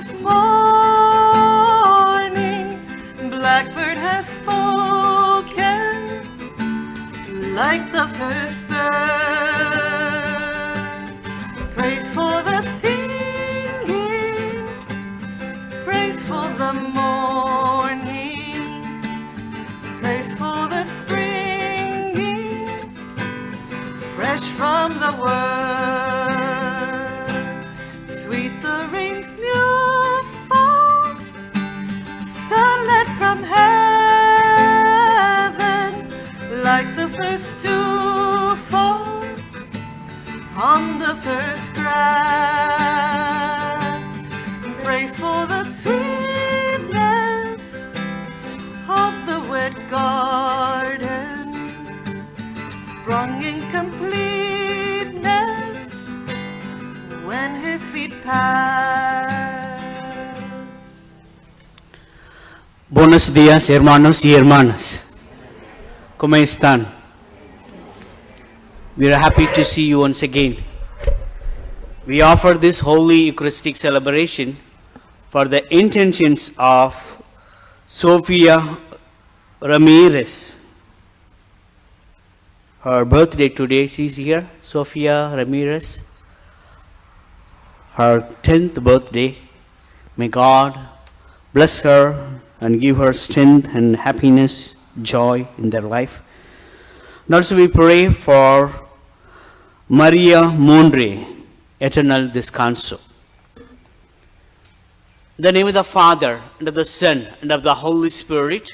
this morning, blackbird has spoken like the first bird. Praise for the singing, praise for the morning, praise for the springing, fresh from the word. Sweet the rain's new fall, sunlit from heaven, like the first to fall on the first grass. Praise for the sweetness of the wet garden, sprung in completeness when his feet pass. Buenos días, hermanos y hermanas. ¿Cómo están? We are happy to see you once again. We offer this holy Eucharistic celebration for the intentions of Sofia Ramirez. Her birthday today, she's here, Sofia Ramirez. Her 10th birthday. May God bless her and give her strength and happiness, joy in their life. And also we pray for Maria Monre, eternal descanso. In the name of the Father, and of the Son, and of the Holy Spirit,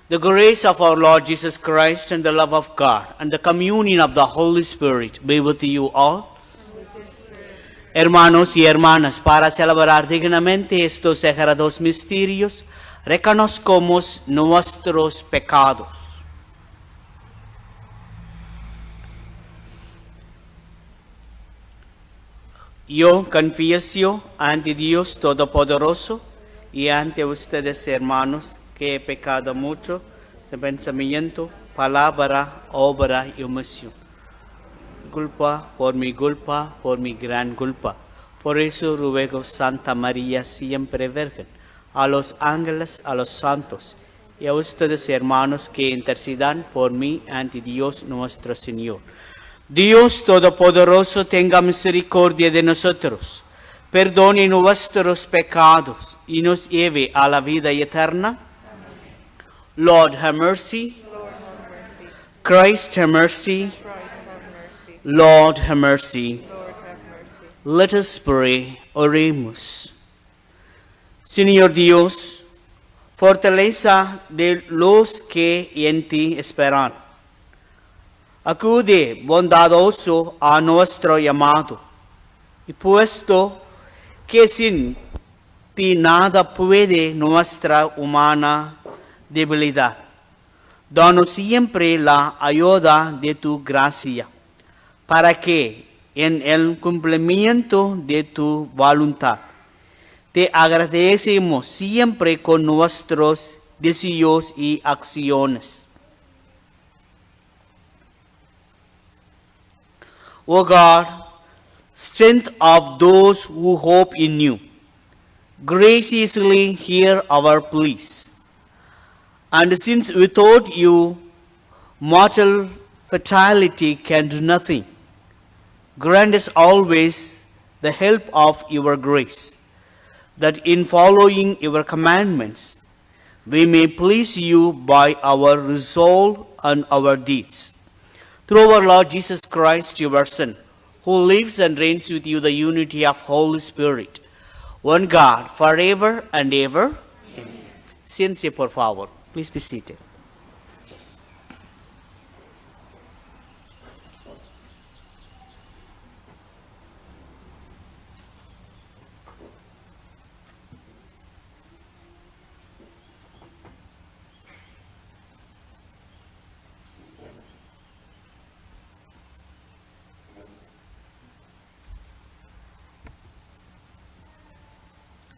the grace of our Lord Jesus Christ, and the love of God, and the communion of the Holy Spirit be with you all. Hermanos y hermanas, para celebrar dignamente estos sagrados misterios, reconozcamos nuestros pecados. Yo confieso ante Dios Todopoderoso y ante ustedes, hermanos, que he pecado mucho de pensamiento, palabra, obra y omisión. Por mi gran culpa. Por eso ruego Santa María, siempre Virgen, a los ángeles, a los santos, y a ustedes, hermanos, que intercedan por mí ante Dios nuestro Señor. Dios Todopoderoso tenga misericordia de nosotros, perdone nuestros pecados y nos lleve a la vida eterna. Lord, have mercy. Christ, have mercy. Lord, have mercy. Let us pray. Oremos. Señor Dios, fortaleza de los que en ti esperan. Acude bondadoso a nuestro llamado, y puesto que sin ti nada puede nuestra humana debilidad, danos siempre la ayuda de tu gracia, para que en el cumplimiento de tu voluntad te agradecemos siempre con nuestros deseos y acciones. O God, strength of those who hope in you, graciously hear our pleas. And since without you, mortal fatality can do nothing, grant us always the help of your grace, that in following your commandments, we may please you by our resolve and our deeds. Through our Lord Jesus Christ, your Son, who lives and reigns with you the unity of Holy Spirit, one God, forever and ever. Amen. Siéntense, por favor. Please be seated.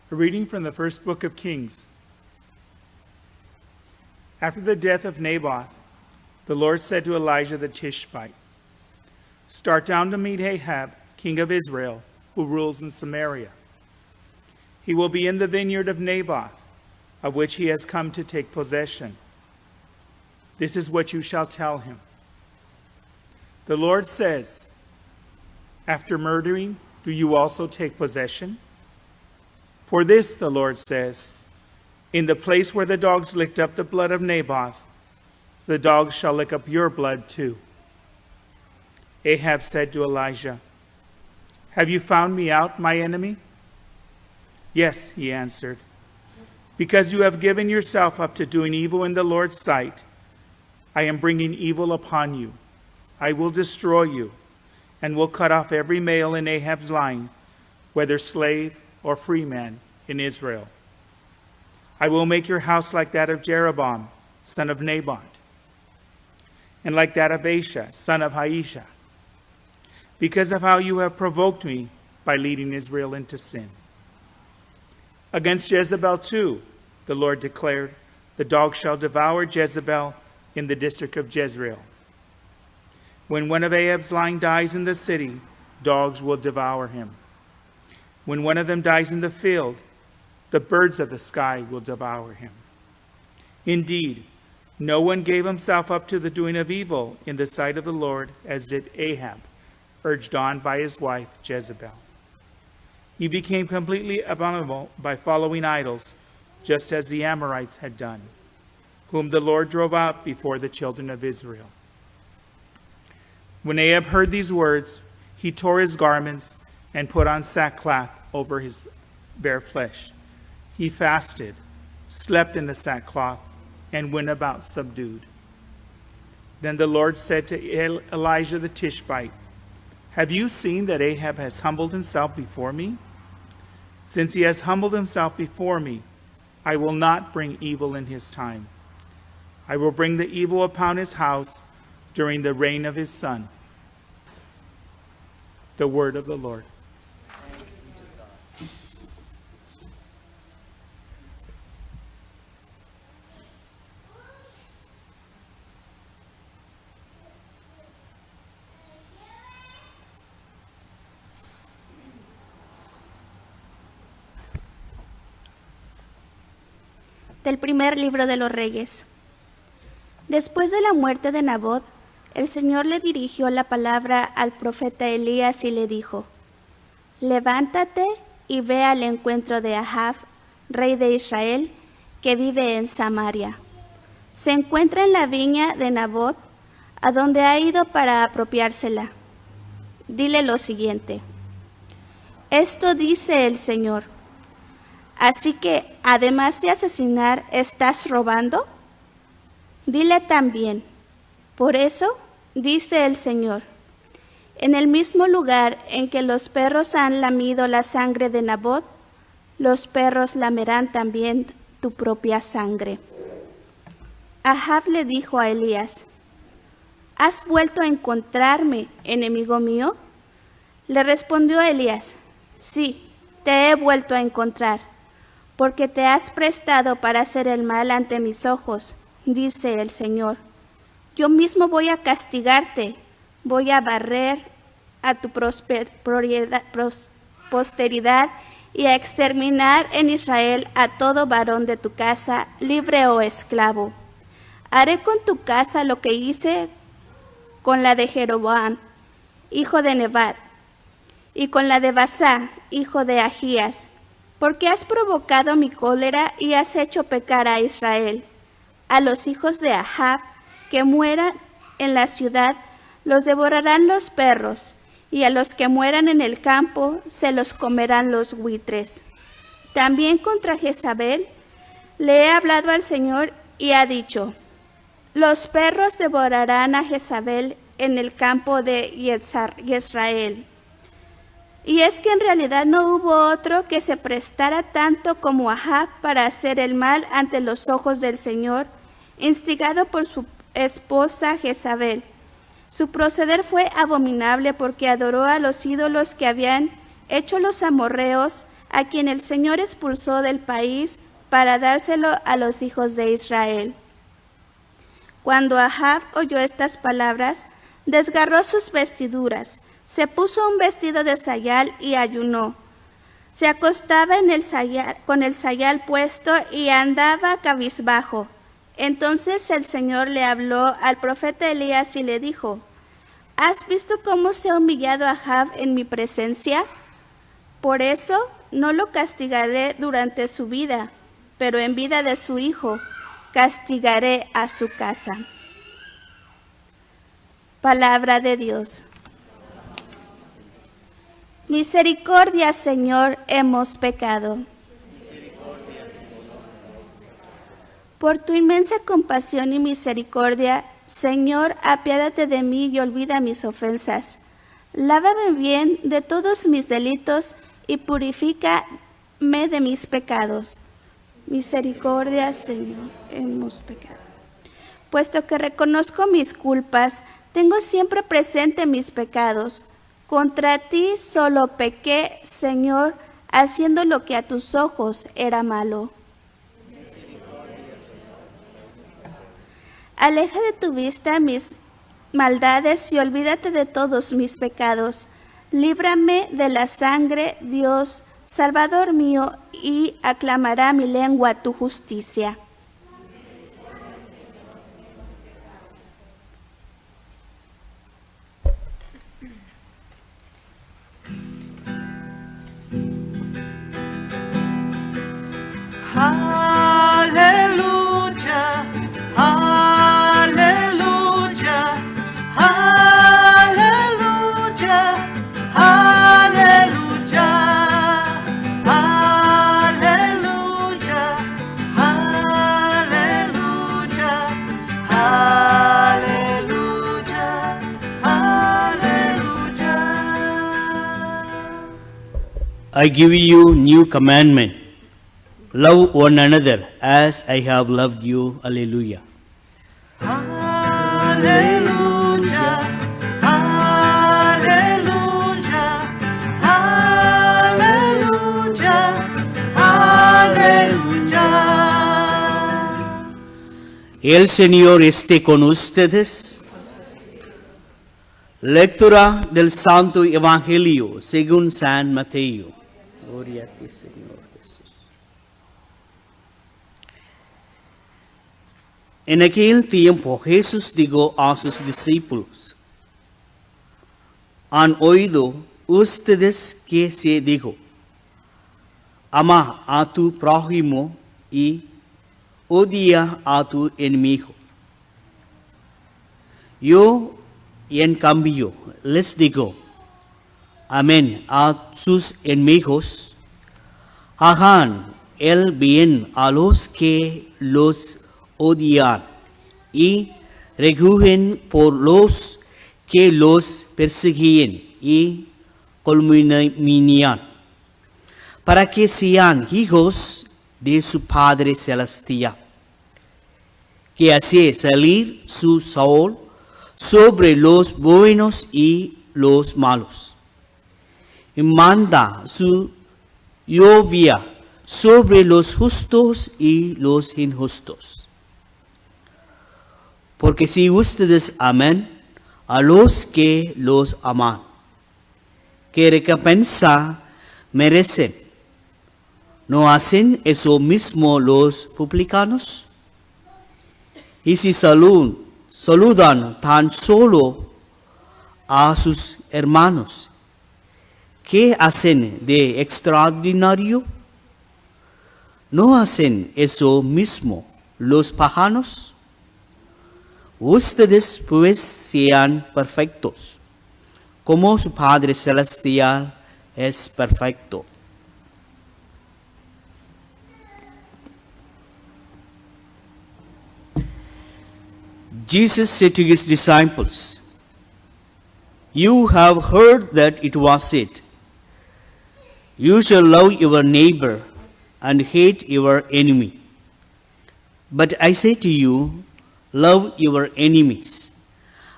A reading from the first book of Kings. After the death of Naboth, the Lord said to Elijah the Tishbite, "Start down to meet Ahab, king of Israel, who rules in Samaria. He will be in the vineyard of Naboth, of which he has come to take possession. This is what you shall tell him. The Lord says, after murdering, do you also take possession? For this, the Lord says, in the place where the dogs licked up the blood of Naboth, the dogs shall lick up your blood too. Ahab said to Elijah, have you found me out, my enemy? Yes, he answered, because you have given yourself up to doing evil in the Lord's sight. I am bringing evil upon you. I will destroy you, and will cut off every male in Ahab's line, whether slave or free man in Israel. I will make your house like that of Jeroboam, son of Nebat, and like that of Baasha, son of Haisha, because of how you have provoked me by leading Israel into sin. Against Jezebel too, the Lord declared, the dog shall devour Jezebel in the district of Jezreel. When one of Ahab's line dies in the city, dogs will devour him. When one of them dies in the field, the birds of the sky will devour him. Indeed, no one gave himself up to the doing of evil in the sight of the Lord as did Ahab, urged on by his wife Jezebel. He became completely abominable by following idols, just as the Amorites had done, whom the Lord drove out before the children of Israel. When Ahab heard these words, he tore his garments and put on sackcloth over his bare flesh. He fasted, slept in the sackcloth, and went about subdued. Then the Lord said to Elijah the Tishbite, have you seen that Ahab has humbled himself before me? Since he has humbled himself before me, I will not bring evil in his time. I will bring the evil upon his house during the reign of his son. The word of the Lord. Del primer libro de los Reyes. Después de la muerte de Nabot, el Señor le dirigió la palabra al profeta Elías y le dijo, levántate y ve al encuentro de Ahab, rey de Israel, que vive en Samaria. Se encuentra en la viña de Nabot, a donde ha ido para apropiársela. Dile lo siguiente, esto dice el Señor, así que, además de asesinar, ¿estás robando? Dile también, por eso, dice el Señor, en el mismo lugar en que los perros han lamido la sangre de Nabot, los perros lamerán también tu propia sangre. Ahab le dijo a Elías, ¿has vuelto a encontrarme, enemigo mío? Le respondió Elías, sí, te he vuelto a encontrar, porque te has prestado para hacer el mal ante mis ojos, dice el Señor. Yo mismo voy a castigarte, voy a barrer a tu posteridad y a exterminar en Israel a todo varón de tu casa, libre o esclavo. Haré con tu casa lo que hice con la de Jeroboam, hijo de Nebat, y con la de Baasá, hijo de Ahías, porque has provocado mi cólera y has hecho pecar a Israel. A los hijos de Ahab que mueran en la ciudad los devorarán los perros, y a los que mueran en el campo se los comerán los buitres. También contra Jezabel le he hablado al Señor y ha dicho, los perros devorarán a Jezabel en el campo de Israel. Y es que en realidad no hubo otro que se prestara tanto como Ahab para hacer el mal ante los ojos del Señor, instigado por su esposa Jezabel. Su proceder fue abominable porque adoró a los ídolos que habían hecho los amorreos, a quien el Señor expulsó del país para dárselo a los hijos de Israel. Cuando Ahab oyó estas palabras, desgarró sus vestiduras, se puso un vestido de sayal y ayunó. Se acostaba en el con el sayal puesto y andaba cabizbajo. Entonces el Señor le habló al profeta Elías y le dijo: ¿Has visto cómo se ha humillado Ahab en mi presencia? Por eso no lo castigaré durante su vida, pero en vida de su hijo castigaré a su casa. Palabra de Dios. Misericordia, Señor, hemos pecado. Por tu inmensa compasión y misericordia, Señor, apiádate de mí y olvida mis ofensas. Lávame bien de todos mis delitos y purifícame de mis pecados. Misericordia, Señor, hemos pecado. Puesto que reconozco mis culpas, tengo siempre presente mis pecados. Contra ti solo pequé, Señor, haciendo lo que a tus ojos era malo. Aleja de tu vista mis maldades y olvídate de todos mis pecados. Líbrame de la sangre, Dios, Salvador mío, y aclamará mi lengua tu justicia. Hallelujah, hallelujah, hallelujah, hallelujah, hallelujah, hallelujah, hallelujah, hallelujah. I give you new commandment. Love one another as I have loved you. Alleluia. Hallelujah, hallelujah, hallelujah, hallelujah. El Señor esté con ustedes. Lectura del Santo Evangelio según San Mateo. Gloria a ti, Señor Jesús. En aquel tiempo Jesús dijo a sus discípulos: ¿Han oído ustedes que se dijo: ama a tu prójimo y odia a tu enemigo? Yo, en cambio, les digo: amén a sus enemigos, hagan el bien a los que los odian y recogen por los que los persiguen y calumnian, para que sean hijos de su Padre Celestial, que hace salir su sol sobre los buenos y los malos, y manda su lluvia sobre los justos y los injustos. Porque si ustedes aman a los que los aman, ¿qué recompensa merecen? ¿No hacen eso mismo los publicanos? Y si saludan tan solo a sus hermanos, ¿qué hacen de extraordinario? ¿No hacen eso mismo los paganos? Ustedes pues sean perfectos, como su Padre Celestial es perfecto. Jesus said to his disciples, "You have heard that it was said, 'You shall love your neighbor and hate your enemy.' But I say to you, love your enemies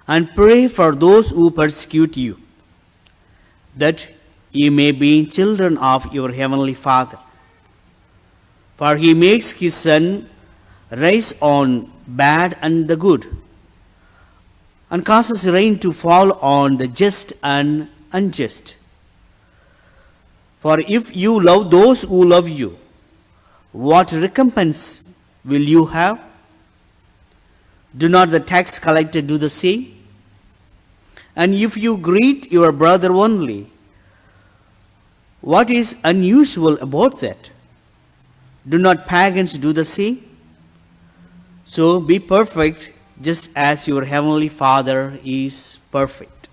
and pray for those who persecute you, that ye may be children of your heavenly Father. For he makes his sun rise on bad and the good, and causes rain to fall on the just and unjust. For if you love those who love you, what recompense will you have? Do not the tax collector do the same? And if you greet your brother only, what is unusual about that? Do not pagans do the same? So be perfect, just as your heavenly Father is perfect.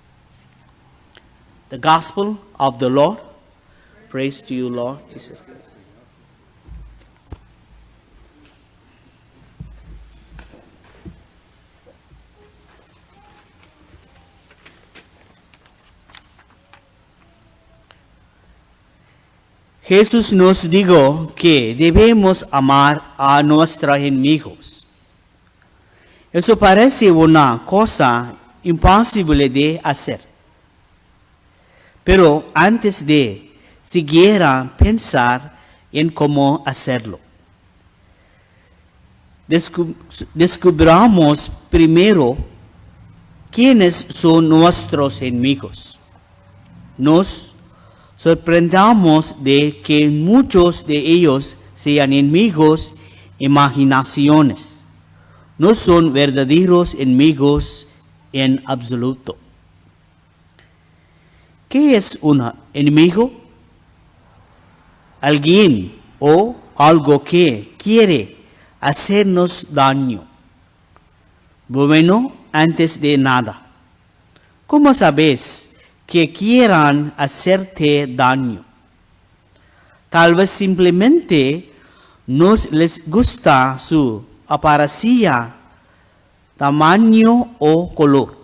The Gospel of the Lord. Praise to you, Lord Jesus Christ. Jesús nos dijo que debemos amar a nuestros enemigos. Eso parece una cosa imposible de hacer. Pero antes de siquiera pensar en cómo hacerlo, descubramos primero quiénes son nuestros enemigos. Nos sorprendamos de que muchos de ellos sean enemigos, imaginaciones. No son verdaderos enemigos en absoluto. ¿Qué es un enemigo? Alguien o algo que quiere hacernos daño. Bueno, antes de nada, ¿cómo sabes que quieran hacerte daño? Tal vez simplemente no les gusta su apariencia, tamaño o color.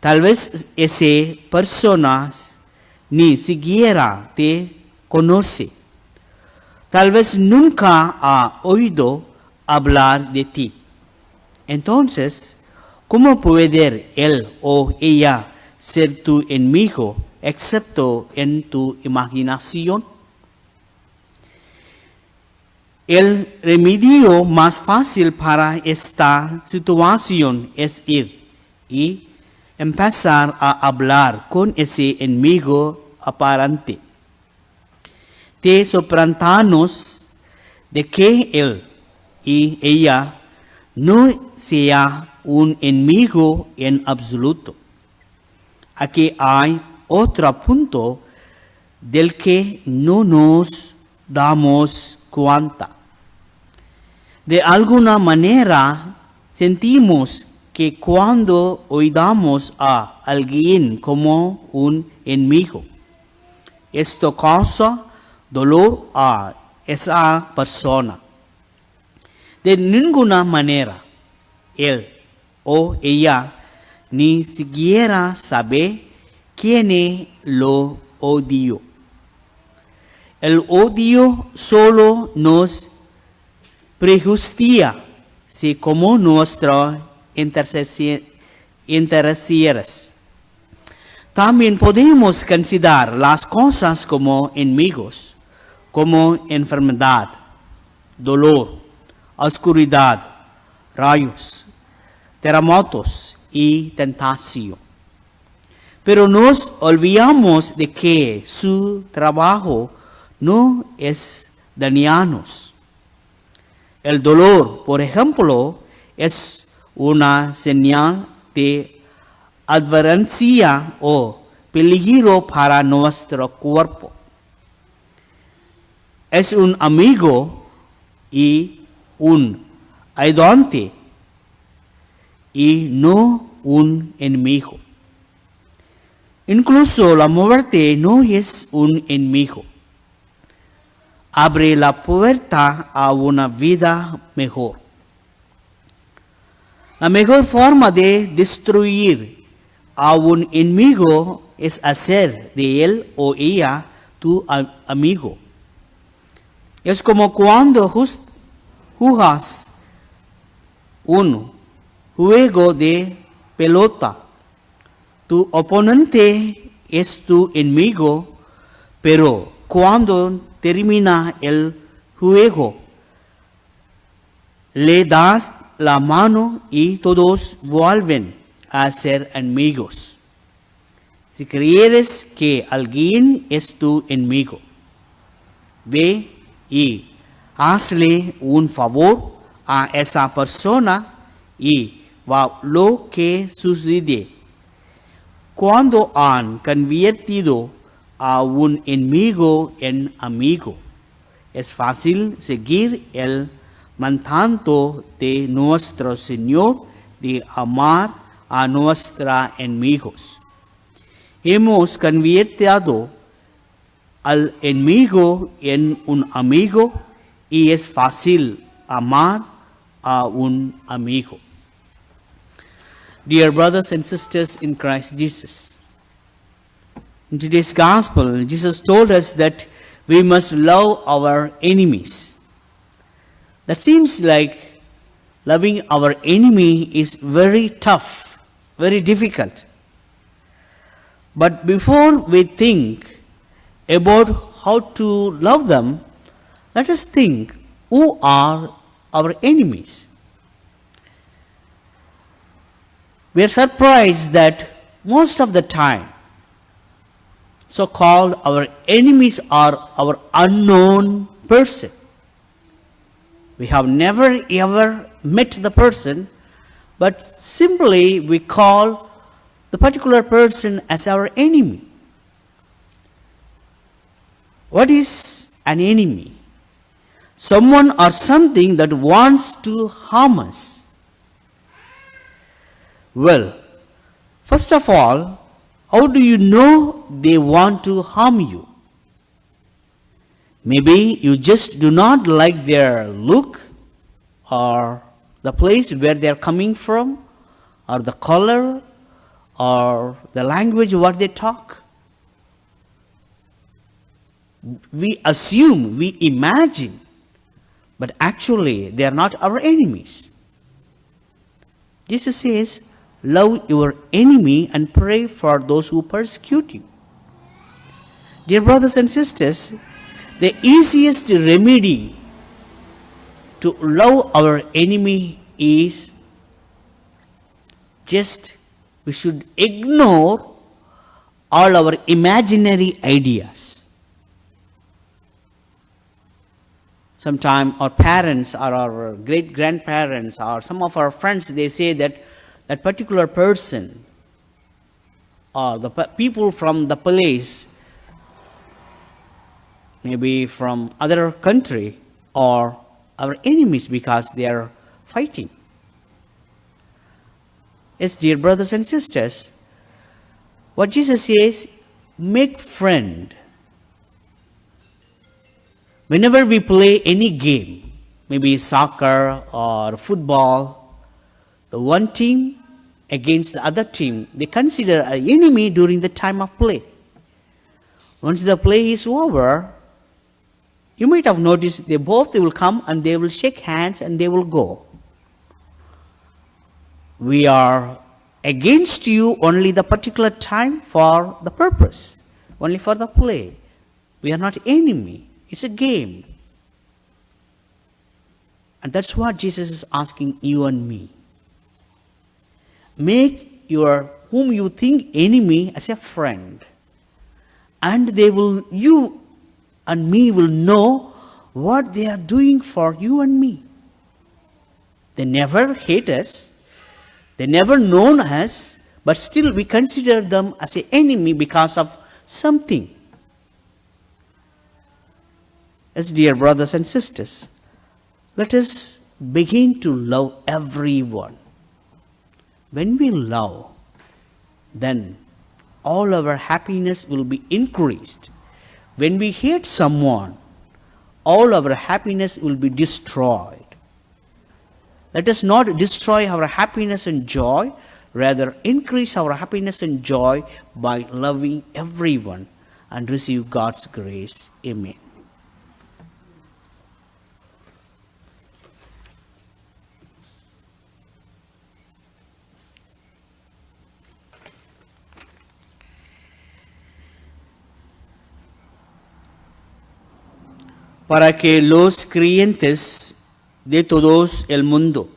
Tal vez esa persona ni siquiera te conoce. Tal vez nunca ha oído hablar de ti. Entonces, ¿cómo puede él o ella ser tu enemigo, excepto en tu imaginación? El remedio más fácil para esta situación es ir y empezar a hablar con ese enemigo aparente. Te sorprendamos de que él y ella no sea un enemigo en absoluto. Aquí hay otro punto del que no nos damos cuenta. De alguna manera sentimos que cuando oímos a alguien como un enemigo, esto causa dolor a esa persona. De ninguna manera, él o ella ni siquiera sabe quién lo odió. El odio solo nos prejuicia si como nuestros intereses. También podemos considerar las cosas como enemigos, como enfermedad, dolor, oscuridad, rayos, terremotos y tentación. Pero nos olvidamos de que su trabajo no es dañarnos. El dolor, por ejemplo, es una señal de advertencia o peligro para nuestro cuerpo. Es un amigo y un ayudante y no un enemigo. Incluso la muerte no es un enemigo. Abre la puerta a una vida mejor. La mejor forma de destruir a un enemigo es hacer de él o ella tu amigo. Es como cuando jugas un juego de pelota. Tu oponente es tu enemigo, pero cuando termina el juego, le das la mano y todos vuelven a ser amigos. Si crees que alguien es tu enemigo, ve y hazle un favor a esa persona y va lo que sucede. Cuando han convertido a un enemigo en amigo, es fácil seguir el mandato de nuestro Señor de amar a nuestros enemigos. Hemos convertido al enemigo en un amigo y es fácil amar a un amigo. Dear brothers and sisters in Christ Jesus, in today's gospel, Jesus told us that we must love our enemies. That seems like loving our enemy is very tough, very difficult. But before we think about how to love them, let us think, who are our enemies? We are surprised that most of the time, so-called our enemies are our unknown person. We have never ever met the person, but simply we call the particular person as our enemy. What is an enemy? Someone or something that wants to harm us. Well, first of all, how do you know they want to harm you? Maybe you just do not like their look, or the place where they are coming from, or the color, or the language what they talk. We assume, we imagine, but actually they are not our enemies. Jesus says, love your enemy and pray for those who persecute you. Dear brothers and sisters, the easiest remedy to love our enemy is just we should ignore all our imaginary ideas. Sometimes our parents or our great-grandparents or some of our friends, they say that that particular person or the people from the place, maybe from other country, or our enemies because they are fighting. Yes, dear brothers and sisters, what Jesus says, make friend. Whenever we play any game, maybe soccer or football, the one team against the other team, they consider an enemy during the time of play. Once the play is over, you might have noticed they will come and they will shake hands and they will go. We are against you only the particular time for the purpose, only for the play. We are not enemy. It's a game. And that's what Jesus is asking you and me. Make your whom you think enemy as a friend. And you and me will know what they are doing for you and me. They never hate us. They never known us, but still we consider them as an enemy because of something. As dear brothers and sisters, let us begin to love everyone. When we love, then all our happiness will be increased. When we hate someone, all our happiness will be destroyed. Let us not destroy our happiness and joy, rather increase our happiness and joy by loving everyone and receive God's grace. Amen. Para que los creyentes de todos el mundo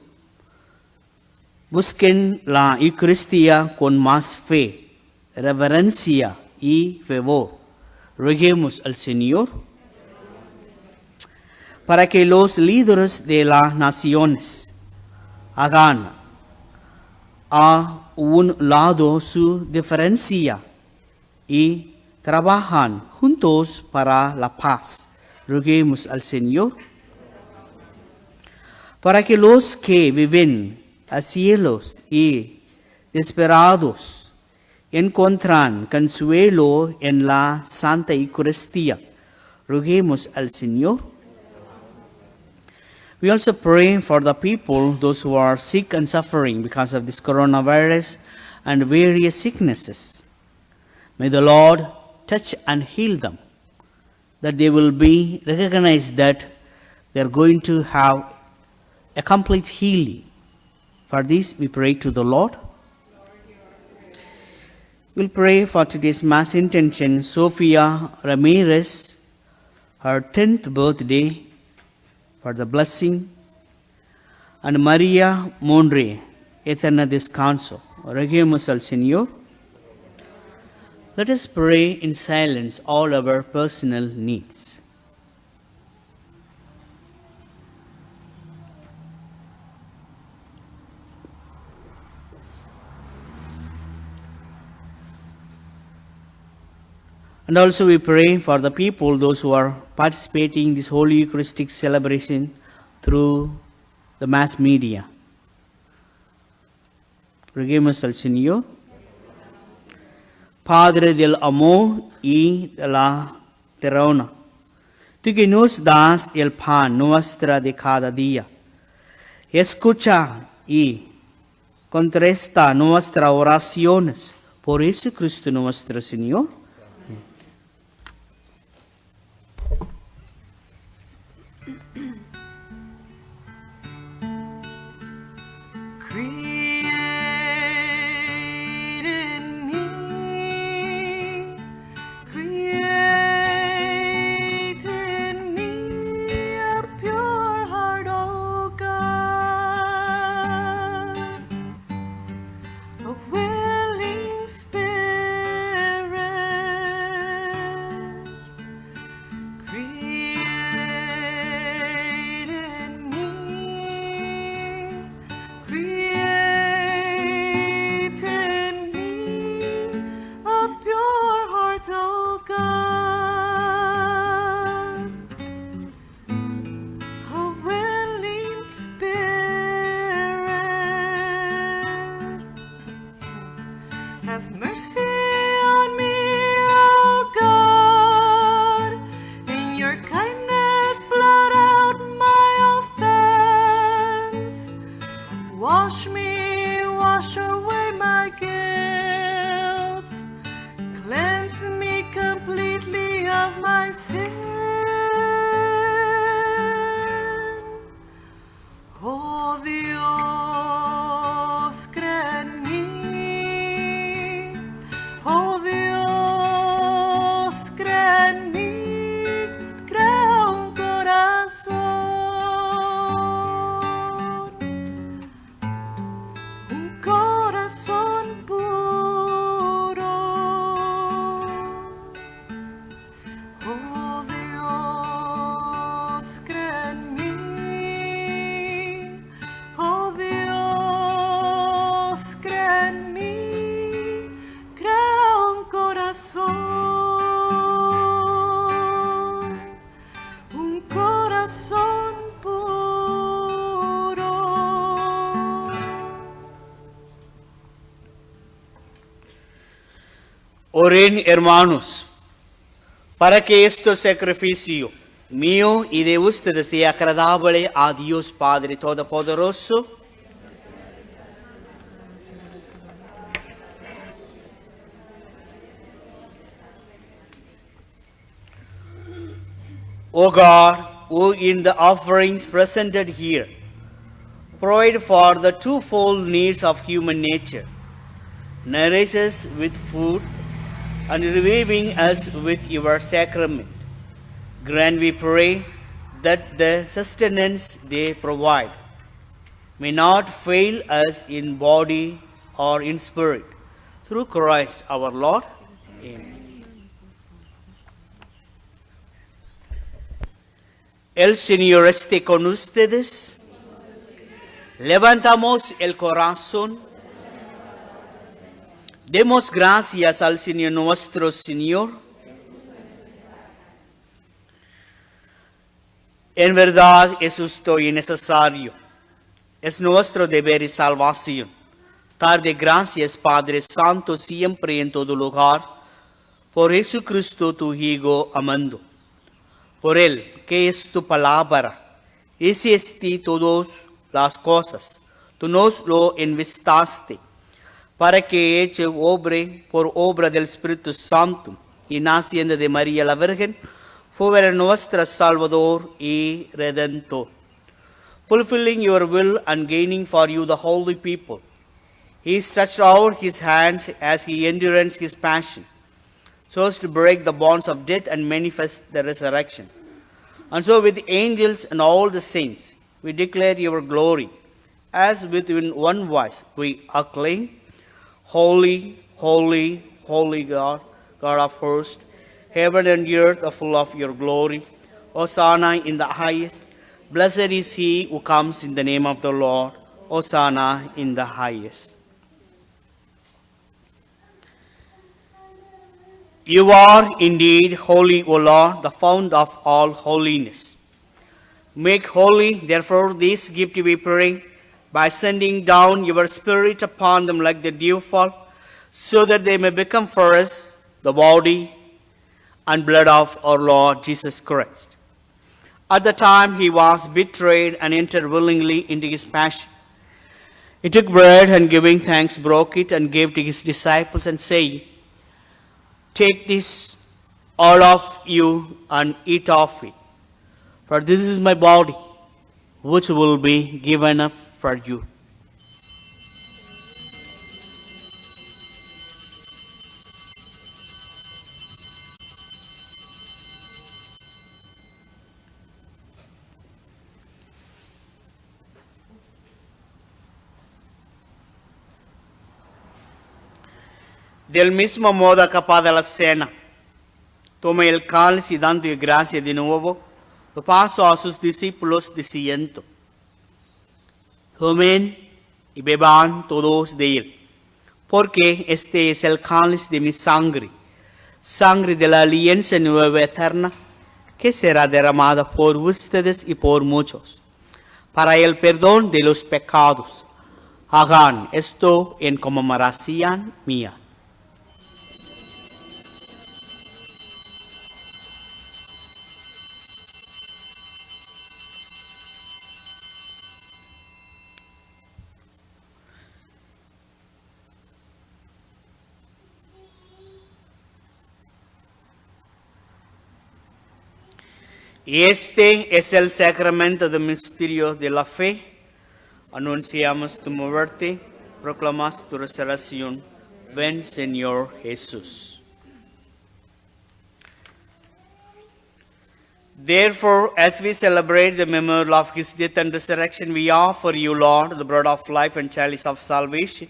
busquen la Eucaristía con más fe, reverencia y fervor. Roguemos al Señor. para que los líderes de las naciones hagan a un lado su diferencia y trabajan juntos para la paz. Roguemos al Señor para que los que viven a cielos y desesperados encuentran consuelo en la Santa Eucaristía. Roguemos al Señor. We also pray for the people, those who are sick and suffering because of this coronavirus and various sicknesses. May the Lord touch and heal them, that they will be recognized that they are going to have a complete healing. For this we pray to the Lord. We'll pray for today's Mass intention, Sofia Ramirez, her 10th birthday, for the blessing, and Maria Monre, eterno descanso. Roguemos al Señor. Let us pray in silence all our personal needs. And also we pray for the people, those who are participating in this Holy Eucharistic celebration through the mass media. Roguemos al Señor. Padre del amor y de la ternura, tú que nos das el pan nuestra de cada día, escucha y contesta nuestras oraciones por Jesucristo nuestro Señor. Oren, hermanos, para que este sacrificio mío y de ustedes sea agradable a Dios Padre Todopoderoso. O God, who in the offerings presented here, provide for the twofold needs of human nature, nourish us with food, and reviving us with your sacrament. Grant, we pray, that the sustenance they provide may not fail us in body or in spirit. Through Christ our Lord. Amen. El Señor esté con ustedes. Levantamos el corazón. Demos gracias al Señor nuestro Señor. En verdad es justo y necesario. Es nuestro deber y salvación. Dar de gracias, Padre Santo, siempre en todo lugar, por Jesucristo tu Hijo amando. Por Él, que es tu palabra, hiciste todas las cosas. Tú nos lo invitaste, para que hecho obre por obra del Espíritu Santo y naciendo de María la Virgen, fuera nuestro Salvador y Redentor. Fulfilling your will and gaining for you the holy people, He stretched out His hands as He endured His passion, so as to break the bonds of death and manifest the resurrection. And so with the angels and all the saints, we declare your glory, as within one voice we acclaim, Holy, holy, holy God, God of hosts, heaven and earth are full of your glory. Hosanna in the highest. Blessed is he who comes in the name of the Lord. Hosanna in the highest. You are indeed holy, O Lord, the fount of all holiness. Make holy, therefore, this gift we pray, by sending down your Spirit upon them like the dewfall, so that they may become for us the body and blood of our Lord Jesus Christ. At the time he was betrayed and entered willingly into his passion, he took bread and giving thanks broke it and gave to his disciples and saying, Take this, all of you, and eat of it, for this is my body, which will be given up for you. Del mismo modo, acabada la cena, toma el cáliz y dando gracia de nuevo, lo pasó a sus discípulos diciendo, Tomen y beban todos de él, porque este es el cáliz de mi sangre, sangre de la alianza nueva eterna, que será derramada por ustedes y por muchos, para el perdón de los pecados. Hagan esto en conmemoración mía. Y este es el sacramento del misterio de la fe. Anunciamos tu muerte, proclamamos tu resurrección. Ven, Señor Jesús. Therefore, as we celebrate the memorial of his death and resurrection, we offer you, Lord, the bread of life and chalice of salvation,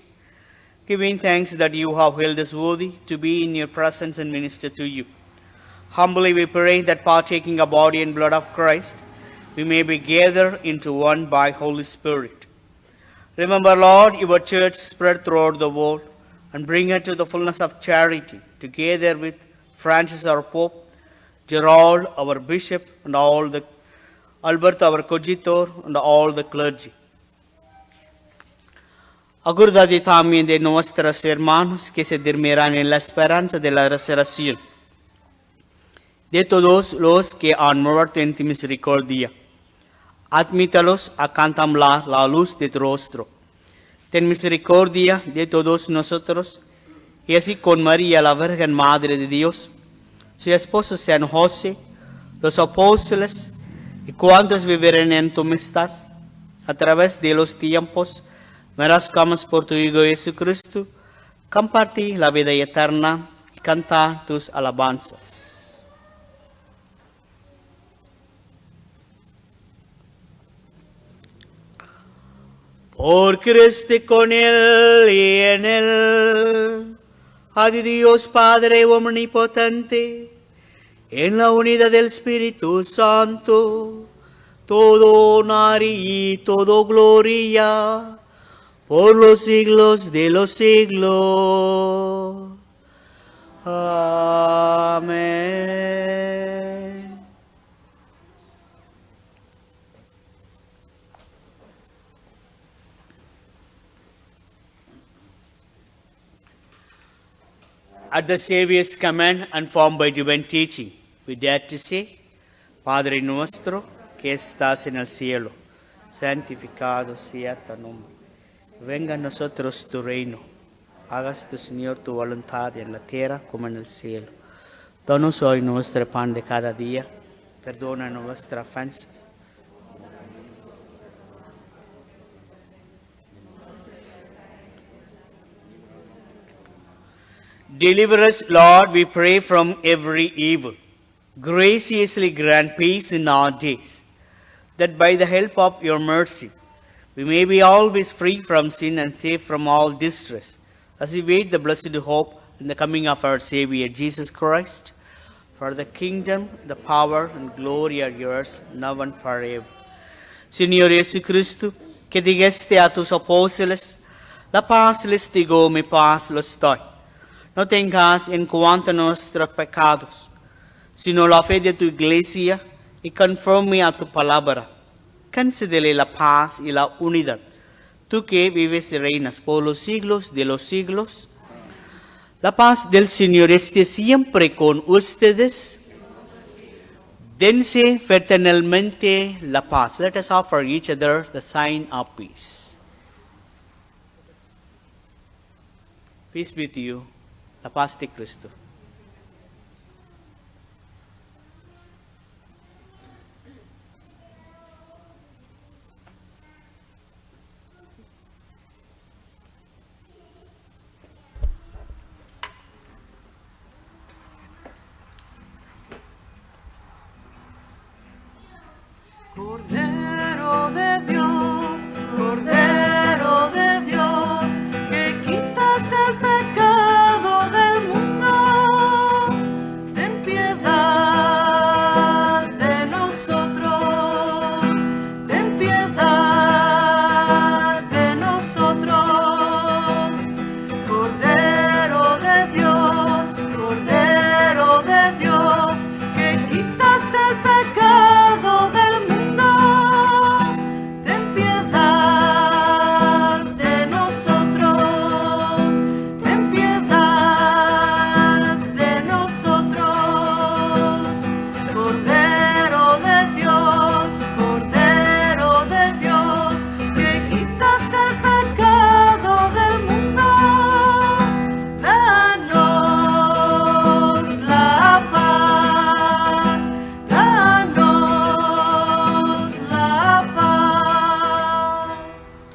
giving thanks that you have held us worthy to be in your presence and minister to you. Humbly we pray that partaking the body and blood of Christ, we may be gathered into one by Holy Spirit. Remember, Lord, your church spread throughout the world, and bring her to the fullness of charity, together with Francis our Pope, Gerald our Bishop, and all the Albert our Coadjutor, and all the clergy. Acuérdate también de nuestros hermanos que se durmieran en la esperanza de la resurrección, de todos los que han muerto en tu misericordia. Admítalos a contemplar la luz de tu rostro. Ten misericordia de todos nosotros, y así con María, la Virgen Madre de Dios, su esposo San José, los apóstoles y cuantos vivirán en tu amistad, a través de los tiempos, merezcamos por tu Hijo Jesucristo compartir la vida eterna y cantar tus alabanzas. Por Cristo, con Él y en Él, a Dios Padre omnipotente, en la unidad del Espíritu Santo, todo honor y todo gloria por los siglos de los siglos. Amén. At the Savior's command and formed by divine teaching, we dare to say, Padre nuestro que estás en el cielo, santificado sea tu nombre. Venga a nosotros tu reino. Hagas tu Señor tu voluntad en la tierra como en el cielo. Danos hoy nuestro pan de cada día. Perdona nuestras ofensas. Deliver us, Lord, we pray, from every evil. Graciously grant peace in our days, that by the help of your mercy, we may be always free from sin and safe from all distress, as we wait the blessed hope in the coming of our Savior, Jesus Christ. For the kingdom, the power, and glory are yours, now and forever. Señor Jesucristo, que dijiste a tus apóstoles, la paz les digo, mi paz les doy. No tengas en cuenta nuestros pecados, sino la fe de tu iglesia, y conforme a tu palabra, concédele la paz y la unidad. Tú que vives y reinas por los siglos de los siglos, la paz del Señor esté siempre con ustedes. Dense fraternalmente la paz. Let us offer each other the sign of peace. Peace be to you. La paz de Cristo. Cordero de Dios, que quitas el pecado del mundo, ten piedad de nosotros, ten piedad de nosotros. Cordero de Dios, que quitas el pecado del mundo, ten piedad de nosotros, ten piedad de nosotros. Cordero de Dios, que quitas el pecado del mundo, danos la paz, danos la paz.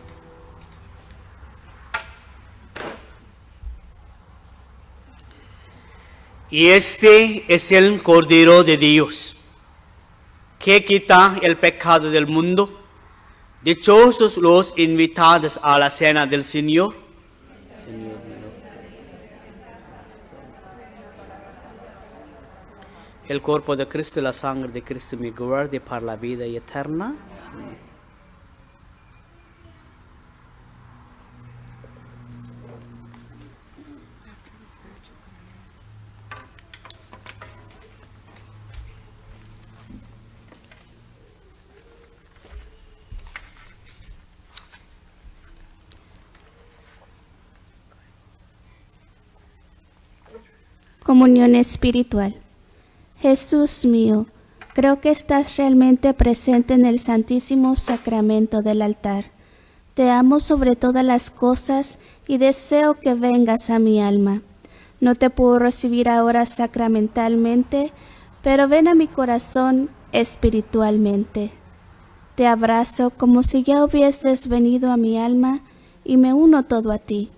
Y este es el Cordero de Dios, que quita el pecado del mundo. Dichosos los invitados a la cena del Señor. El cuerpo de Cristo y la sangre de Cristo me guarde para la vida eterna. Amén. Comunión espiritual. Jesús mío, creo que estás realmente presente en el Santísimo Sacramento del altar. Te amo sobre todas las cosas y deseo que vengas a mi alma. No te puedo recibir ahora sacramentalmente, pero ven a mi corazón espiritualmente. Te abrazo como si ya hubieses venido a mi alma y me uno todo a ti.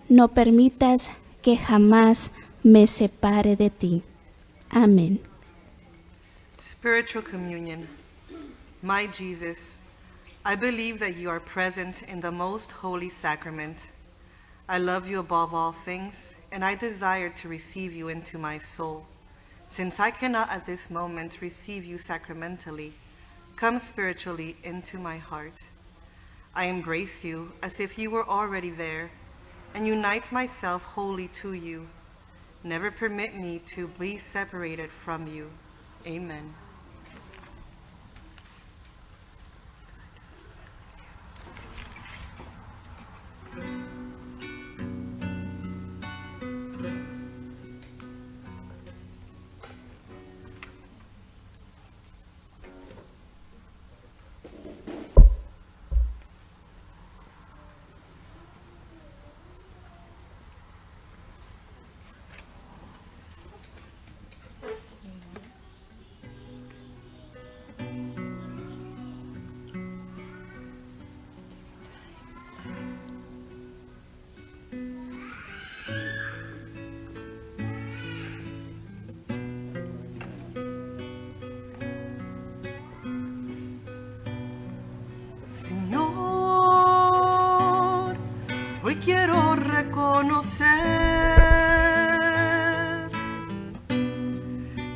No permitas que jamás me separe de ti. Amén. Spiritual communion. My Jesus, I believe that you are present in the most holy sacrament. I love you above all things, and I desire to receive you into my soul. Since I cannot at this moment receive you sacramentally, come spiritually into my heart. I embrace you as if you were already there, and unite myself wholly to you. Never permit me to be separated from you. Amen. Señor, hoy quiero reconocer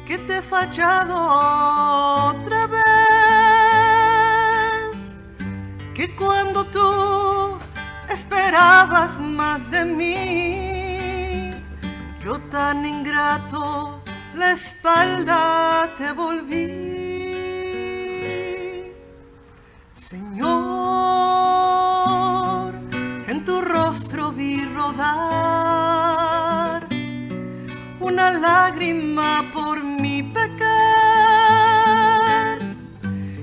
que te he fallado otra vez, que cuando tú esperabas más de mí, yo tan ingrato la espalda te volví. Señor, en tu rostro vi rodar una lágrima por mi pecar,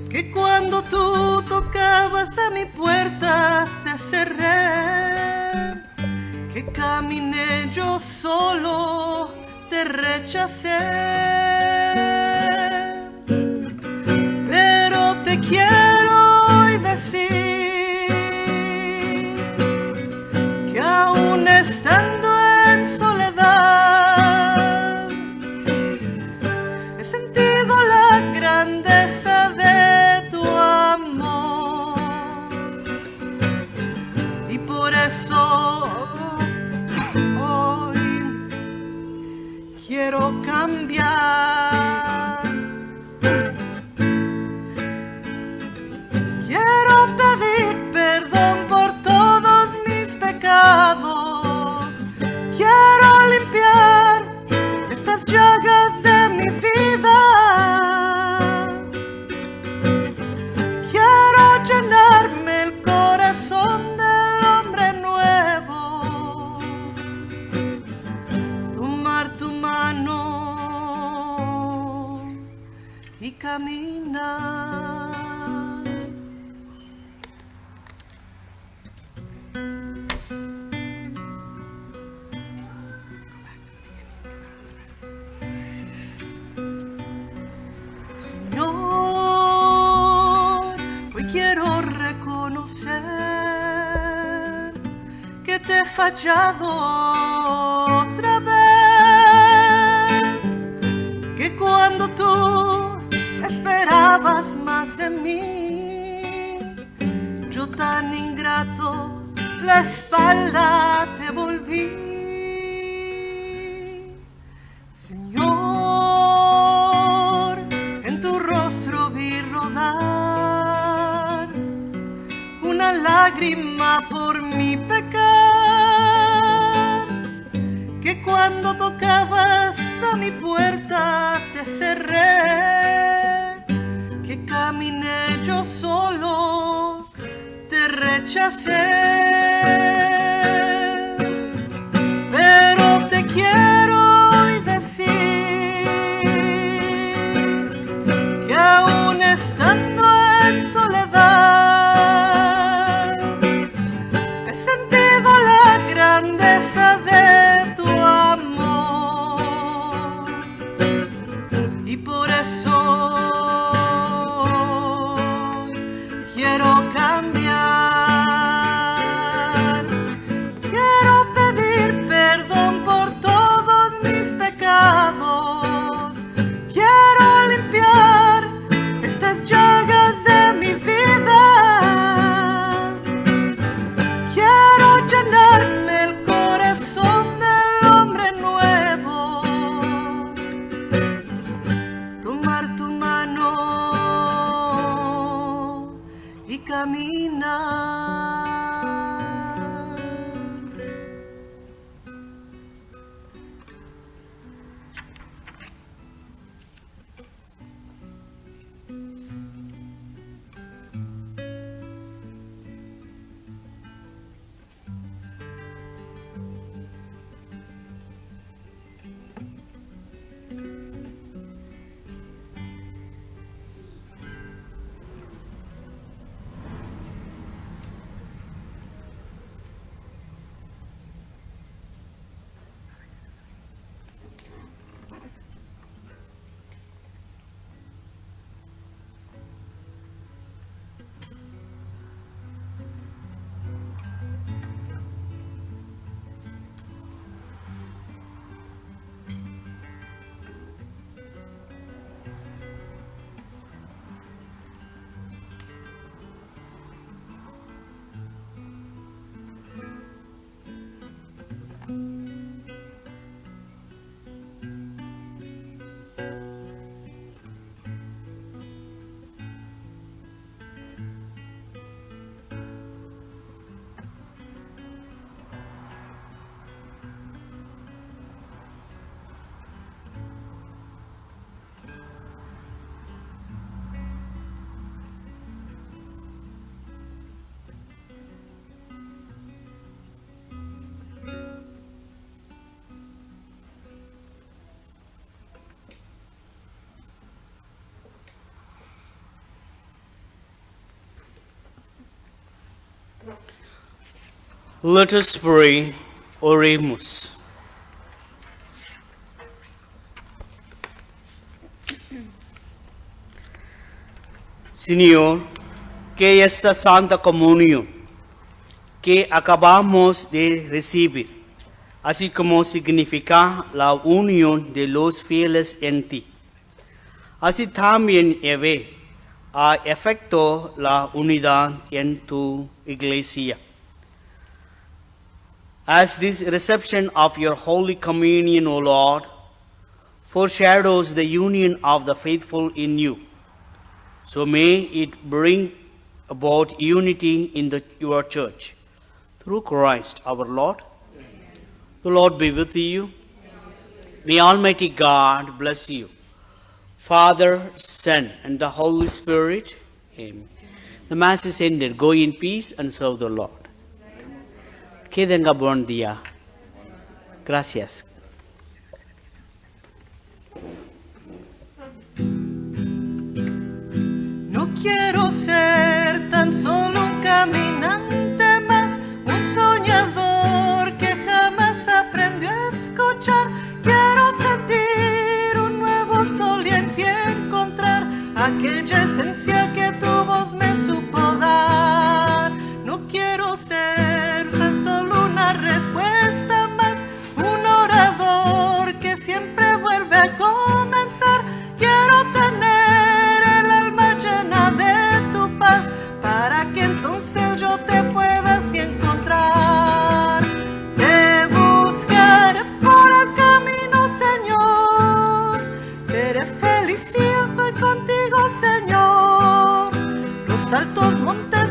que cuando tú tocabas a mi puerta te cerré, que caminé yo solo, te rechacé. Pero te quiero hoy decir que aún estando en soledad he sentido la grandeza de tu amor, y por eso hoy quiero cambiar. Quiero pedir perdón por todos mis pecados. Quiero limpiar estas llagas de mi vida. Quiero llenarme el corazón del hombre nuevo. Tomar tu mano y caminar. Señor, hoy quiero reconocer que te he fallado otra vez, que cuando tú esperabas más de mí, yo tan ingrato la espalda te volví. Señor, en tu rostro vi rodar una lágrima por mi pecar, que cuando tocabas a mi puerta te cerré, que caminé yo solo, te rechacé. Pero te quiero hoy decir que aún estando en soledad he sentido la grandeza de tu amor, y por eso quiero cambiar. Quiero pedir perdón por todo caminar. Let us pray. Oremos. Señor, que esta Santa Comunión que acabamos de recibir, así como significa la unión de los fieles en ti, así también lleve a efecto la unidad en tu iglesia. As this reception of your Holy Communion, O Lord, foreshadows the union of the faithful in you, so may it bring about unity in your church. Through Christ our Lord. Amen. The Lord be with you. May Almighty God bless you, Father, Son, and the Holy Spirit. Amen. The Mass is ended. Go in peace and serve the Lord. Que tenga buen día. Gracias. No quiero ser tan solo un caminante más, un soñador que jamás aprendió a escuchar. Quiero sentir un nuevo sol y así encontrar aquella esencia que tu voz me supo dar. No quiero ser tan solo una respuesta más, un orador que siempre vuelve a comenzar. Quiero tener el alma llena de tu paz, para que entonces yo te pueda así encontrar. Te buscaré por el camino, Señor. Seré feliz si yo estoy contigo, Señor. Los altos montes